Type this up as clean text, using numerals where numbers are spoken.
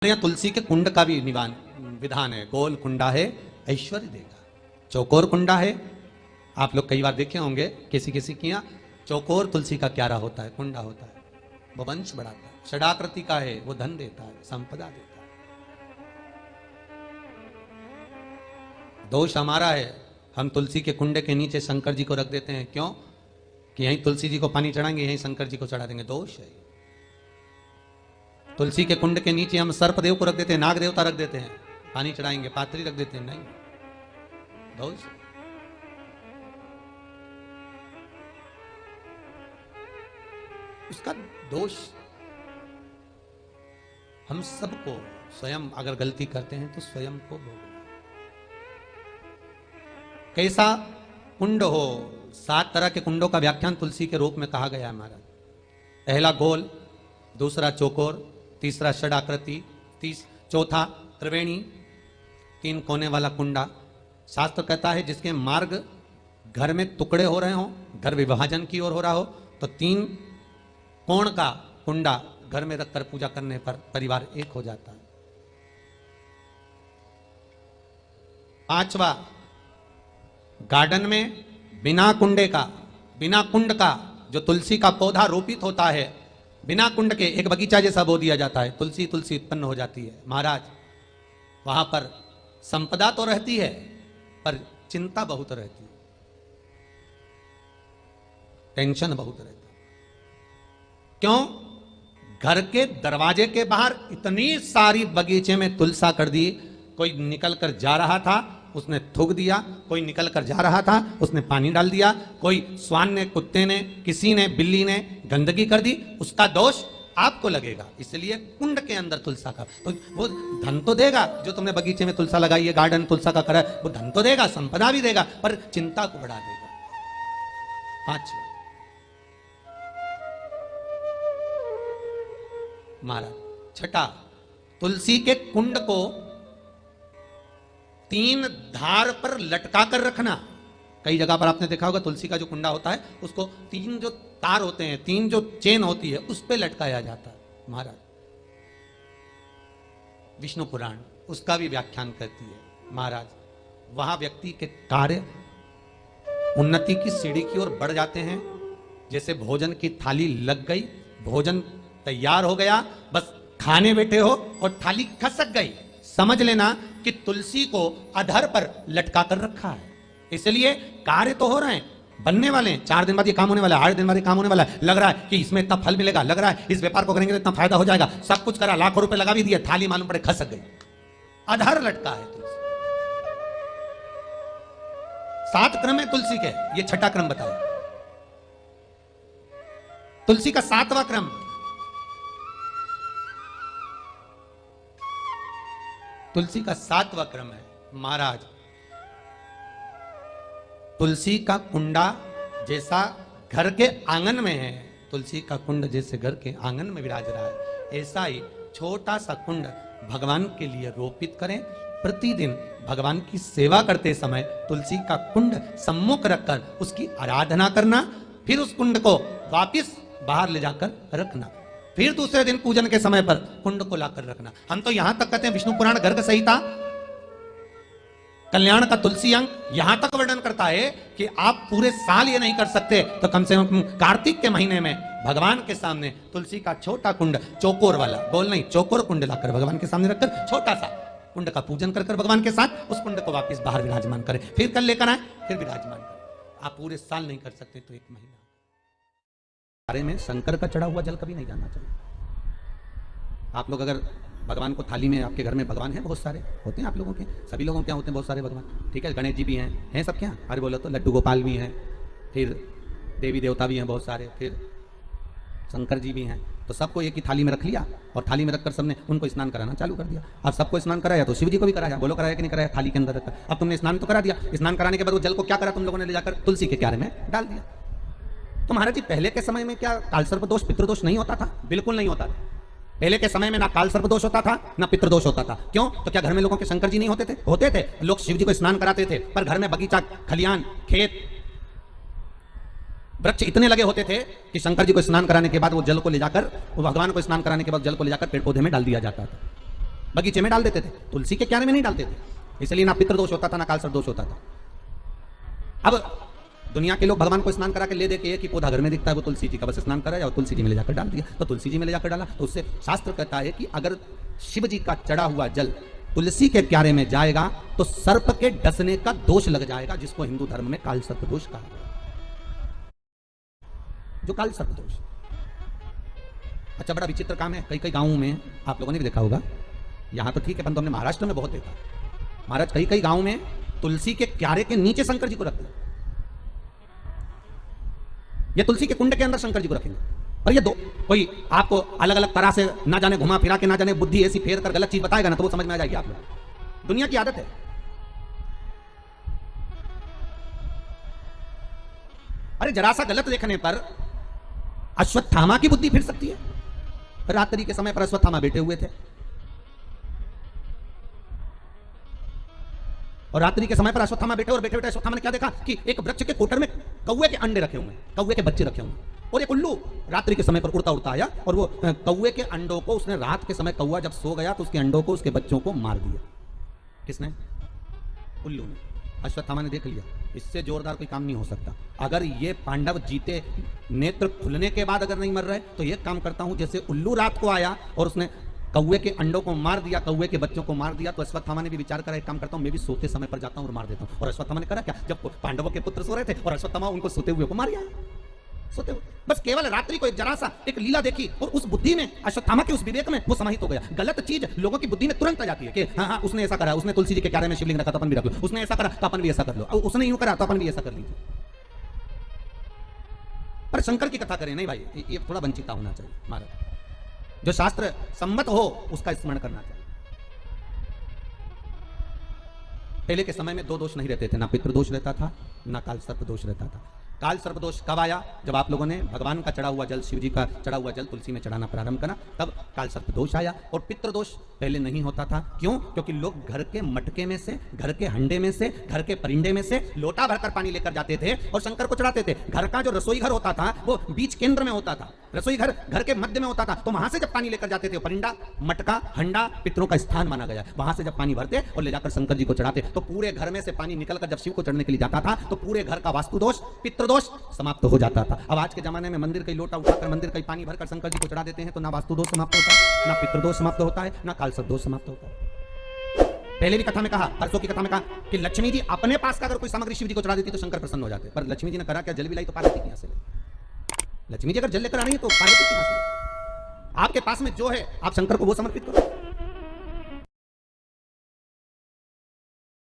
यहाँ तुलसी के कुंड का भी विधान है। गोल कुंडा है ऐश्वर्य देगा, चौकोर कुंडा है। आप लोग कई बार देखे होंगे किसी किसी के यहाँ चौकोर तुलसी का क्यारा होता है, कुंडा होता है, वो वंश बढ़ाता है। षडाकृति का है, वो धन देता है, संपदा देता है। दोष हमारा है, हम तुलसी के कुंडे के नीचे शंकर जी को रख देते हैं। क्यों? कि यहीं तुलसी जी को पानी चढ़ाएंगे, यहीं शंकर जी को चढ़ा देंगे। दोष है। तुलसी के कुंड के नीचे हम सर्पदेव को रख देते हैं, नाग देवता रख देते हैं, पानी चढ़ाएंगे, पात्री रख देते हैं, नहीं, दोष। उसका दोष हम सबको स्वयं अगर गलती करते हैं तो स्वयं को भोगना। कैसा कुंड हो, 7 तरह के कुंडों का व्याख्यान तुलसी के रूप में कहा गया है महाराज। पहला गोल, दूसरा चौकोर, तीसरा षडाकृति, चौथा त्रिवेणी, 3 कोने वाला कुंडा। शास्त्र कहता है जिसके मार्ग घर में टुकड़े हो रहे हो, घर विभाजन की ओर हो रहा हो, तो 3 कोण का कुंडा घर में रखकर पूजा करने पर परिवार एक हो जाता है। 5वां, गार्डन में बिना कुंडे का, बिना कुंड का जो तुलसी का पौधा रोपित होता है, बिना कुंड के एक बगीचा जैसा बो दिया जाता है, तुलसी तुलसी उत्पन्न हो जाती है। महाराज वहां पर संपदा तो रहती है पर चिंता बहुत रहती है, टेंशन बहुत रहती है। क्यों? घर के दरवाजे के बाहर इतनी सारी बगीचे में तुलसा कर दी। कोई निकल कर जा रहा था, उसने थूक दिया, कोई निकल कर जा रहा था, उसने पानी डाल दिया, कोई श्वान ने, कुत्ते ने, किसी ने, बिल्ली ने गंदगी कर दी, उसका दोष आपको लगेगा। इसलिए कुंड के अंदर तुलसा का, तो वो धन तो देगा, जो तुमने बगीचे में तुलसा लगाई है, गार्डन तुलसा का करा है, वो धन तो देगा, संपदा भी देगा, पर चिंता को बढ़ा देगा। 5वां महाराज, 6ठा, तुलसी के कुंड को 3 धार पर लटका कर रखना। कई जगह पर आपने देखा होगा तुलसी का जो कुंडा होता है उसको 3 जो तार होते हैं, 3 जो चेन होती है, उस पे लटकाया जाता है। महाराज विष्णु पुराण उसका भी व्याख्यान करती है। महाराज वहां व्यक्ति के कार्य उन्नति की सीढ़ी की ओर बढ़ जाते हैं। जैसे भोजन की थाली लग गई, भोजन तैयार हो गया, बस खाने बैठे हो और थाली खसक गई, समझ लेना कि तुलसी को अधर पर लटका कर रखा है। इसलिए कार्य तो हो रहे हैं, बनने वाले हैं, 4 दिन बाद ये काम होने वाला है, 8 दिन बाद ये काम होने वाला है, लग रहा है कि इसमें इतना फल मिलेगा, लग रहा है इस व्यापार को करेंगे तो इतना फायदा हो जाएगा, सब कुछ करा, लाखों रुपए लगा भी दिया, थाली मालूम पड़े खसक गई, अधर लटका है तुलसी। 7 क्रम है तुलसी के, ये 6ठा क्रम बताया। तुलसी का 7वां क्रम, तुलसी का 7वां क्रम है महाराज, तुलसी का कुंडा जैसा घर के आंगन में है, तुलसी का कुंड जैसे घर के आंगन में विराज रहा है, ऐसा ही छोटा सा कुंड भगवान के लिए रोपित करें। प्रतिदिन भगवान की सेवा करते समय तुलसी का कुंड सम्मुख रखकर उसकी आराधना करना, फिर उस कुंड को वापिस बाहर ले जाकर रखना, फिर दूसरे दिन पूजन के समय पर कुंड को लाकर रखना। हम तो यहां तक कहते हैं, विष्णु पुराण गर्ग संहिता कल्याण का तुलसी अंग यहां तक वर्णन करता है कि आप पूरे साल ये नहीं कर सकते तो कम से कम कार्तिक के महीने में भगवान के सामने तुलसी का छोटा कुंड, चौकोर वाला, गोल नहीं, चौकोर कुंड लाकर भगवान के सामने रखकर छोटा सा कुंड का पूजन कर भगवान के साथ उस कुंड को वापस बाहर विराजमान करें, फिर कल लेकर आए, फिर विराजमान करें। आप पूरे साल नहीं कर सकते तो 1 महीना। बारे में शंकर का चढ़ा हुआ जल कभी नहीं जाना चाहिए। आप लोग अगर भगवान को थाली में, आपके घर में भगवान हैं, बहुत सारे होते हैं आप लोगों के, सभी लोगों के होते हैं बहुत सारे भगवान, ठीक है, गणेश जी भी हैं सब क्या, अरे बोलो तो लड्डू गोपाल भी हैं, फिर देवी देवता भी हैं बहुत सारे, फिर शंकर जी भी हैं, तो सबको एक ही थाली में रख लिया और थाली में रखकर सबने उनको स्नान कराना चालू कर दिया। अब सबको स्नान कराया तो शिव जी को भी कराया, बोलो कराया कि नहीं कराया, थाली के अंदर रखकर। अब तुमने स्नान तो करा दिया, स्नान कराने के बाद वो जल को क्या करा तुम लोगों ने, ले जाकर तुलसी के क्यारे में डाल दिया। तो महाराज जी पहले के समय में क्या कालसर्प दोष, पितृदोष नहीं होता था? बिल्कुल नहीं होता था। पहले के समय में ना कालसर्प दोष होता था ना पितृदोष होता था। क्यों? तो क्या घर में लोगों के शंकर जी नहीं होते थे? होते थे, लोग शिव जी को स्नान कराते थे, पर घर में बगीचा, खलियान, खेत, वृक्ष इतने लगे होते थे कि शंकर जी को स्नान कराने के बाद वो जल को ले जाकर, वो भगवान को स्नान कराने के बाद जल को ले जाकर पेड़ पौधे में डाल दिया जाता था। बगीचे में डाल देते थे, तुलसी के क्यारे में नहीं डालते थे, इसलिए ना पितृदोष होता था ना काल सर्प दोष होता था। अब दुनिया के लोग भगवान को स्नान करा के ले दे के एक ही पौधा घर में दिखता है, वो तुलसी जी का, बस स्नान कराया और तुलसी जी में ले जाकर डाल दिया, तो तुलसी जी में ले जाकर डाला, तो उससे शास्त्र कहता है कि अगर शिव जी का चढ़ा हुआ जल तुलसी के क्यारे में जाएगा तो सर्प के डसने का दोष लग जाएगा, जिसको हिंदू धर्म में काल सर्प दोष कहा गया, जो काल सर्प दोष। अच्छा, बड़ा विचित्र काम है, कई कई गांवों में आप लोगों ने भी देखा होगा, यहां तो ठीक है, परंतु हमने महाराष्ट्र में बहुत देखा, महाराज कई कई गांवों में तुलसी के क्यारे के नीचे शंकर जी को रखते हैं, ये तुलसी के कुंड के अंदर शंकर जी को रखेंगे, और ये दो कोई आपको अलग अलग तरह से ना जाने घुमा फिरा के ना जाने बुद्धि ऐसी फेर कर गलत चीज बताएगा ना, तो वो समझ में आ जाएगी आप लोग, दुनिया की आदत है। अरे जरा सा गलत देखने पर अश्वत्थामा की बुद्धि फिर सकती है। रात्रि के समय पर अश्वत्थामा बैठे हुए थे, और रात्रि के समय पर अश्वत्थामा बैठे, और बैठे बैठे अश्वत्थामा ने क्या देखा कि एक वृक्ष के कोटर में कौवे के अंडे रखे हुए हैं, कौवे के बच्चे रखे हुए हैं, और एक उल्लू रात्रि के समय पर उड़ता उड़ता आया, और वो कौवे के अंडों को उसने रात के समय, कौवा जब सो गया तो उसके अंडों को, उसके बच्चों को मार दिया। किसने? उल्लू ने। अश्वत्थामा ने देख लिया इससे जोरदार कोई काम नहीं हो सकता, अगर ये पांडव जीते नेत्र खुलने के बाद अगर नहीं मर रहे तो ये काम करता हूं, जैसे उल्लू रात को आया और उसने कौवे के अंडों को मार दिया, कौवे के बच्चों को मार दिया, तो अश्वत्थामा ने भी विचार करा, एक काम करता हूं मैं भी सोते समय पर जाता हूं और मार देता हूं। और अश्वत्थामा ने करा क्या, जब पांडवों के पुत्र सो रहे थे और अश्वत्थामा उनको सोते हुए को मार गया, सोते हुए, बस केवल रात्रि को एक जरा सा एक लीला देखी, और उस बुद्धि में, अश्वत्थामा के उस विवेक में वो समाहित हो गया। गलत चीज लोगों की बुद्धि में तुरंत आ जाती है कि हाँ हाँ उसने ऐसा करा, उसने तुलसी जी के क्यारे में शिवलिंग रखा तो अपन भी रख लो, उसने ऐसा करा तो अपन भी ऐसा कर लो, उसने यूं करा तो अपन भी ऐसा कर लीजिए। पर शंकर की कथा करें नहीं भाई, ये थोड़ा वंचिता होना चाहिए महाराज, जो शास्त्र सम्मत हो उसका स्मरण करना चाहिए। पहले के समय में दो दोष नहीं रहते थे, ना पितृदोष रहता था ना काल सर्प दोष रहता था। काल सर्प दोष कब आया, जब आप लोगों ने भगवान का चढ़ा हुआ जल, शिव जी का चढ़ा हुआ जल तुलसी में चढ़ाना प्रारंभ करा, तब काल सर्प दोष आया। और पितृदोष पहले नहीं होता था, क्यों? क्योंकि लोग घर के मटके में से, घर के हंडे में से, घर के परिंडे में से लोटा भरकर पानी लेकर जाते थे और शंकर को चढ़ाते थे। घर का जो रसोई घर होता था वो बीच केंद्र में होता था, रसोई घर घर के मध्य में होता था, तो वहां से जब पानी लेकर जाते थे, परिंडा, मटका, हंडा पितरों का स्थान माना गया, वहां से जब पानी भरते और ले जाकर शंकर जी को चढ़ाते, तो पूरे घर में से पानी निकलकर जब शिव को चढ़ने के लिए जाता था तो पूरे घर का वास्तु दोष, पितृदोष समाप्त हो जाता था। अब आज के जमाने में मंदिर का लोटा उठाकर मंदिर का पानी भरकर शंकर जी को चढ़ा देते हैं, तो ना वास्तु दोष समाप्त होता है, ना पितृदोष समाप्त होता है, ना काल सर्प दोष समाप्त होता है। पहले भी कथा में कहा, परसों की कथा में कहा कि लक्ष्मी जी अपने पास का अगर कोई सामग्री शिव जी को चढ़ा देती तो शंकर प्रसन्न हो जाते, पर लक्ष्मी जी ने करा क्या, जल भी लाई तो पार्वती के यहां से ले। लक्ष्मी जी अगर जल लेकर आ रही है तो पार्वती के यहां से ले। आपके पास में जो है आप शंकर को वो समर्पित करो।